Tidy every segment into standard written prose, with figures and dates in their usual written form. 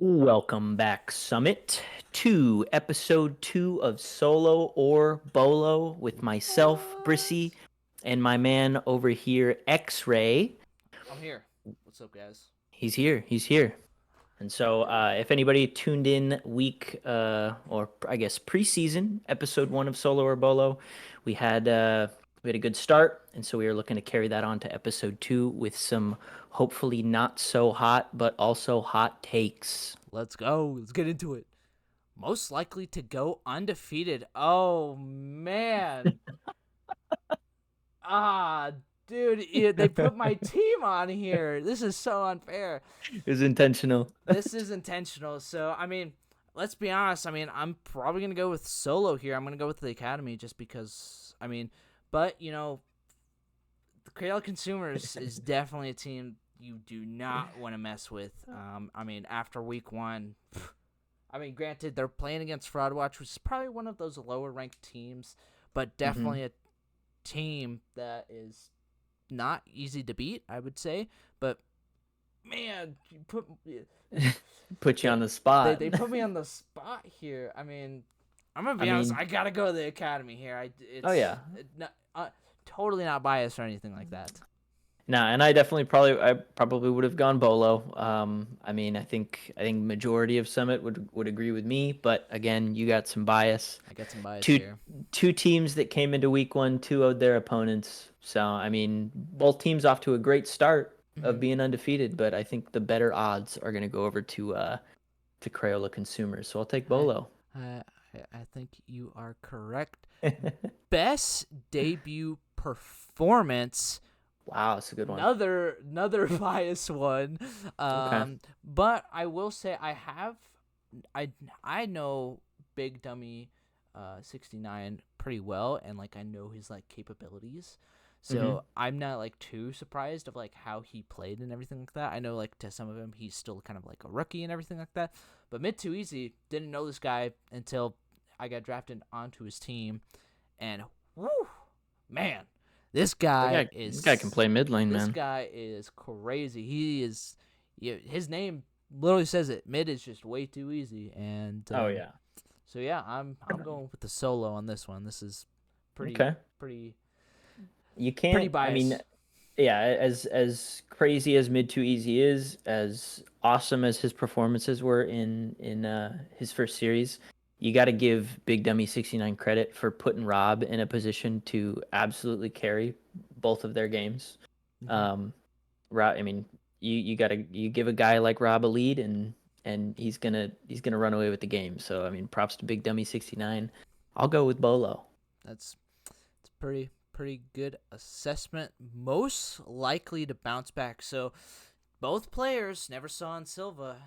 Welcome back, Summit, to episode 2 of Solo or Bolo with myself, Brissy, What? and my man over here, X Ray. I'm here. What's up, guys? He's here. And so, if anybody tuned in or I guess preseason, episode 1 of Solo or Bolo, we had we had a good start, and so we are looking to carry that on to episode 2 with some hopefully not so hot, but also hot takes. Let's go. Let's get into it. Most likely to go undefeated. Oh man. Ah, dude, they put my team on here. This is so unfair. It was intentional. This is intentional. So, let's be honest. I'm probably going to go with Solo here. I'm going to go with the Academy just because, but, the Crayola Consumers is definitely a team you do not want to mess with. After week one, granted, they're playing against Fraud Watch, which is probably one of those lower ranked teams, but Hmm. definitely a team that is not easy to beat, I would say. But man, Put you on they the spot. they put me on the spot here. I'm gonna I be honest. mean, I gotta go to the academy here. oh yeah. Totally not biased or anything like that. Nah, and I probably would have gone Bolo. I think majority of Summit would agree with me, but again, you got some bias. I got some bias Two here. two teams that came into week 1 2-0'd their opponents. So, I mean, both teams off to a great start of Hmm. being undefeated, but I think the better odds are going to go over to Crayola Consumers. So, I'll take I, Bolo. I think you are correct. Best debut performance. Wow, that's a good one. Another bias one. Okay. But I will say I I know Big Dummy 69 pretty well, and like I know his like capabilities. Hmm. So I'm not like too surprised of like how he played and everything like that. I know like to some of him he's still kind of like a rookie and everything like that. But mid too easy, didn't know this guy until I got drafted onto his team, and whoo, man, this That guy guy, this guy can is play mid lane, this man. guy is crazy. He is, his name literally says it. Mid is just way too easy, and Oh yeah. so yeah, I'm going with the solo on this one. This is pretty Okay. pretty You pretty can't. I mean, biased. yeah. As crazy as mid too easy is, as awesome as his performances were in his first series, you got to give Big Dummy 69 credit for putting Rob in a position to absolutely carry both of their games. Hmm. Um, Rob. I mean, you give a guy like Rob a lead and he's gonna run away with the game. So I mean, props to Big Dummy 69. I'll go with Bolo. That's it's pretty good assessment. Most likely to bounce back. So both players, Neversaw and Silva,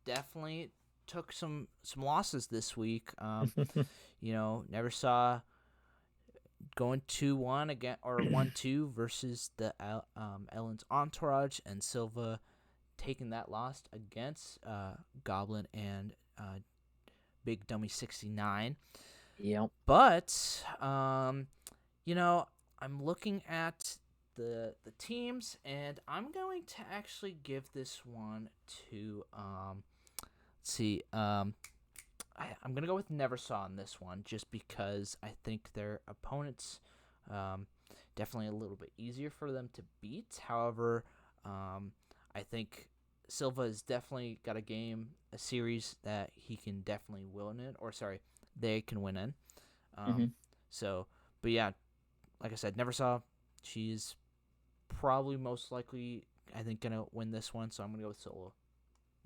definitely took some losses this week. Neversaw going 2-1 again or 1-2 versus the Ellen's Entourage, and Silva taking that loss against Goblin and Big Dummy 69. Yep. But I'm looking at the teams, and I'm going to actually give this one to let's see I'm gonna go with Neversaw on this one, just because I think their opponents um, definitely a little bit easier for them to beat. However, I think Silva has definitely got a series that he can definitely win in, or sorry, they can win in. Um, Hmm. so, but yeah, like I said, Neversaw. She's probably most likely, I think, gonna win this one. So I'm gonna go with Solo.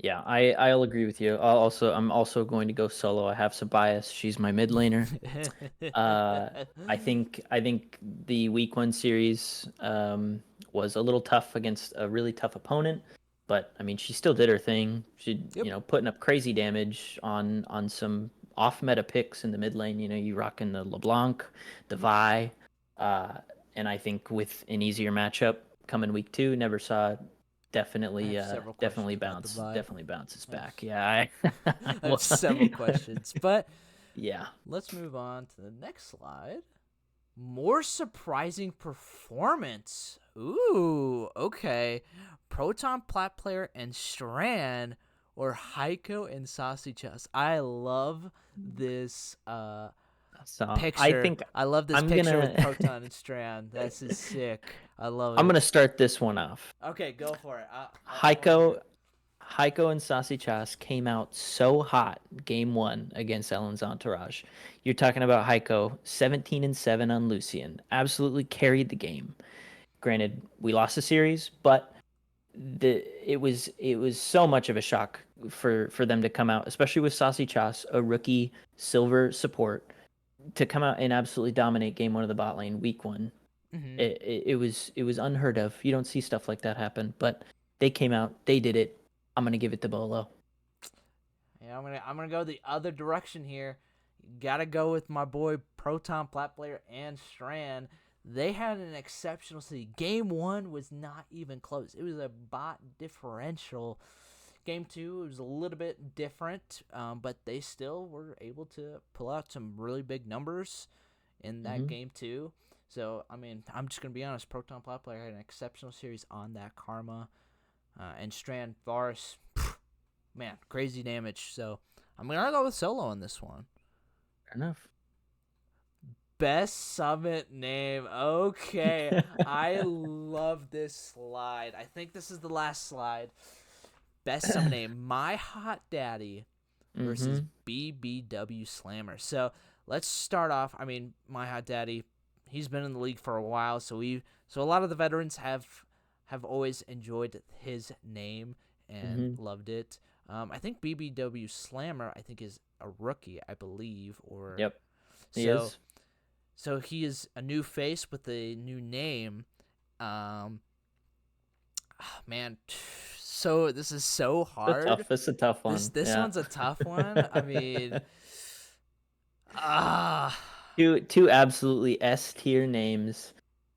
Yeah, I'll agree with you. I'm also going to go solo. I have some bias. She's my mid laner. I think the week 1 series was a little tough against a really tough opponent, but I mean she still did her thing. She Yep. putting up crazy damage on some off meta picks in the mid lane. You rocking the LeBlanc, the Vi, uh, and I think with an easier matchup coming week 2, never saw I definitely have several questions definitely about the bounce Vi. definitely bounces I have, back. Yeah, I have several questions, but yeah. let's move on to the next slide. More surprising performance. Ooh, okay. Proton Plat Player and Strand or Heiko and Saucy Chess? I love this So I picture. think I love this I'm picture with gonna Proton and Strand. This is sick. I love I'm it. gonna start this one off. Okay, go for it. I want to hear Heiko it. Heiko and Sassy Chas came out so hot game one against Ellen's Entourage. You're talking about Heiko, 17-7 on Lucian. Absolutely carried the game. Granted, we lost the series, but it was so much of a shock for them to come out, especially with Sassy Chas, a rookie silver support, to come out and absolutely dominate game one of the bot lane week one. Hmm. It was unheard of. You don't see stuff like that happen, but they came out, they did it. I'm gonna give it to Bolo. Yeah, I'm gonna go the other direction here. Gotta go with my boy Proton Plat Player and Strand. They had an exceptional city. Game one was not even close. It was a bot differential. Game two, it was a little bit different, but they still were able to pull out some really big numbers in that Hmm. game two. So, I mean, I'm just going to be honest. Proton Plat Player had an exceptional series on that Karma. And Strand Varus, man, crazy damage. So, I'm going to go with Solo on this one. Fair enough. Best summit name. Okay. I love this slide. I think this is the last slide. Best summit name. My Hot Daddy versus Hmm. BBW Slammer. So let's start off. I mean, My Hot Daddy, he's been in the league for a while, so a lot of the veterans have always enjoyed his name and Hmm. loved it. I think BBW Slammer, I think, is a rookie, I believe, or Yep, he so. is. So he is a new face with a new name. Um, man, so this is so It's hard. tough. It's a tough This one. this Yeah. one's a tough one. I mean, ah, Two absolutely S tier names.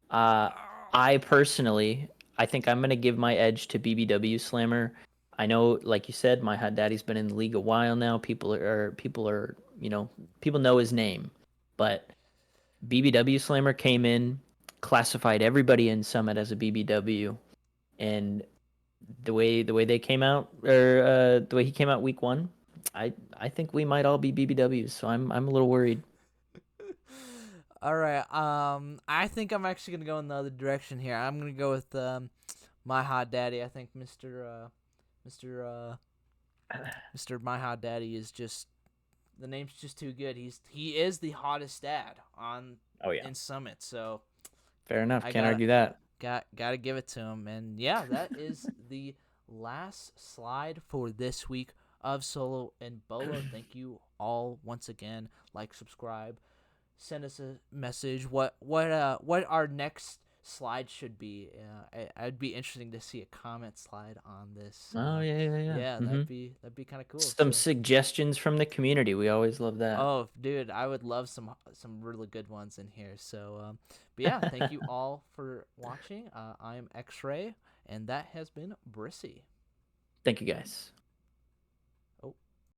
Uh, I personally, I think I'm gonna give my edge to BBW Slammer. I know, like you said, my hot daddy's been in the league a while now. People are, people know his name, but BBW Slammer came in, classified everybody in Summit as a BBW, and the way they came out, or the way he came out week one, I think we might all be BBWs. So I'm a little worried. all right. I think I'm actually gonna go in the other direction here. I'm gonna go with my hot daddy. I think Mister Mister My Hot Daddy is just the name's just too good. He is the hottest dad on Oh yeah, in Summit. So fair enough. I Can't argue that. gotta give it to him. And yeah, that is the last slide for this week of Solo and Bolo. Thank you all once again. Like, subscribe, send us a message. What our next slide should be. I'd be interesting to see a comment slide on this. Oh yeah, yeah, yeah. Yeah, that'd be kind of cool. Some So. suggestions from the community. We always love that. Oh, dude, I would love some really good ones in here. So, but yeah, thank you all for watching. I am X-Ray, and that has been Brissy. Thank you guys.